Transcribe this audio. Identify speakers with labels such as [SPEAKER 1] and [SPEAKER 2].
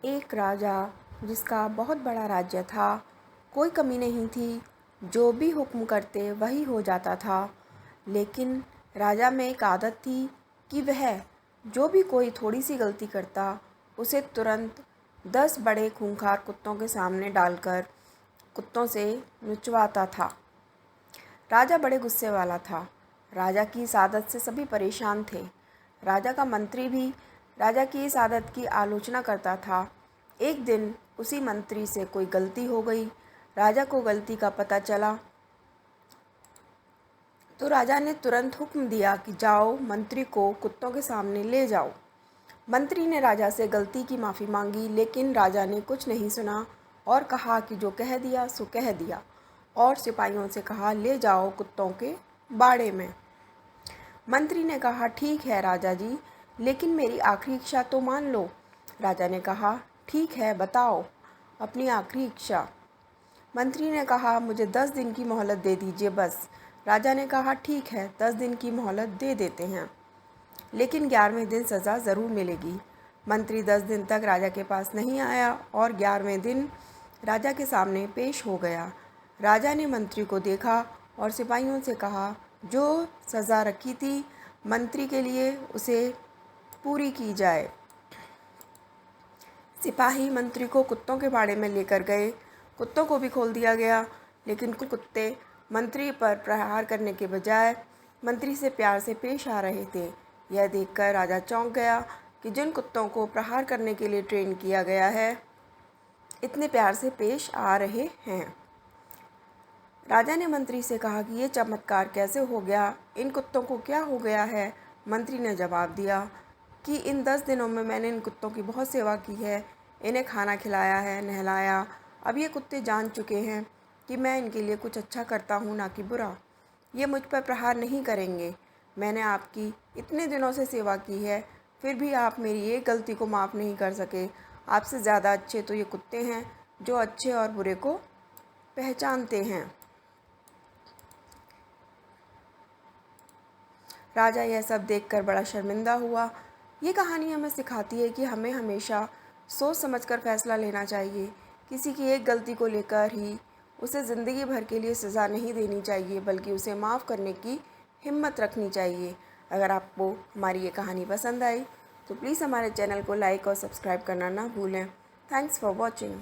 [SPEAKER 1] एक राजा जिसका बहुत बड़ा राज्य था। कोई कमी नहीं थी, जो भी हुक्म करते वही हो जाता था। लेकिन राजा में एक आदत थी कि वह जो भी कोई थोड़ी सी गलती करता उसे तुरंत 10 बड़े खूंखार कुत्तों के सामने डालकर कुत्तों से नचवाता था। राजा बड़े गुस्से वाला था। राजा की इस आदत से सभी परेशान थे। राजा का मंत्री भी राजा की इस आदत की आलोचना करता था। एक दिन उसी मंत्री से कोई गलती हो गई। राजा को गलती का पता चला तो राजा ने तुरंत हुक्म दिया कि जाओ, मंत्री को कुत्तों के सामने ले जाओ। मंत्री ने राजा से गलती की माफ़ी मांगी, लेकिन राजा ने कुछ नहीं सुना और कहा कि जो कह दिया सो कह दिया, और सिपाहियों से कहा ले जाओ कुत्तों के बाड़े में। मंत्री ने कहा ठीक है राजा जी, लेकिन मेरी आखिरी इच्छा तो मान लो। राजा ने कहा ठीक है, बताओ अपनी आखिरी इच्छा। मंत्री ने कहा मुझे 10 दिन की मोहलत दे दीजिए बस। राजा ने कहा ठीक है, 10 दिन की मोहलत दे देते हैं, लेकिन 11वें दिन सज़ा ज़रूर मिलेगी। मंत्री 10 दिन तक राजा के पास नहीं आया और 11वें दिन राजा के सामने पेश हो गया। राजा ने मंत्री को देखा और सिपाहियों से कहा जो सज़ा रखी थी मंत्री के लिए उसे पूरी की जाए। सिपाही मंत्री को कुत्तों के बाड़े में लेकर गए। कुत्तों को भी खोल दिया गया, लेकिन कुत्ते मंत्री पर प्रहार करने के बजाय मंत्री से प्यार से पेश आ रहे थे। यह देखकर राजा चौंक गया कि जिन कुत्तों को प्रहार करने के लिए ट्रेन किया गया है इतने प्यार से पेश आ रहे हैं। राजा ने मंत्री से कहा कि ये चमत्कार कैसे हो गया, इन कुत्तों को क्या हो गया है। मंत्री ने जवाब दिया कि इन 10 दिनों में मैंने इन कुत्तों की बहुत सेवा की है, इन्हें खाना खिलाया है, नहलाया। अब ये कुत्ते जान चुके हैं कि मैं इनके लिए कुछ अच्छा करता हूँ, ना कि बुरा। ये मुझ पर प्रहार नहीं करेंगे। मैंने आपकी इतने दिनों से सेवा की है, फिर भी आप मेरी एक गलती को माफ़ नहीं कर सके। आपसे ज़्यादा अच्छे तो ये कुत्ते हैं जो अच्छे और बुरे को पहचानते हैं। राजा यह सब देखकर बड़ा शर्मिंदा हुआ। ये कहानी हमें सिखाती है कि हमें हमेशा सोच समझकर फैसला लेना चाहिए। किसी की एक गलती को लेकर ही उसे ज़िंदगी भर के लिए सज़ा नहीं देनी चाहिए, बल्कि उसे माफ़ करने की हिम्मत रखनी चाहिए। अगर आपको हमारी ये कहानी पसंद आई तो प्लीज़ हमारे चैनल को लाइक और सब्सक्राइब करना ना भूलें। Thanks for watching.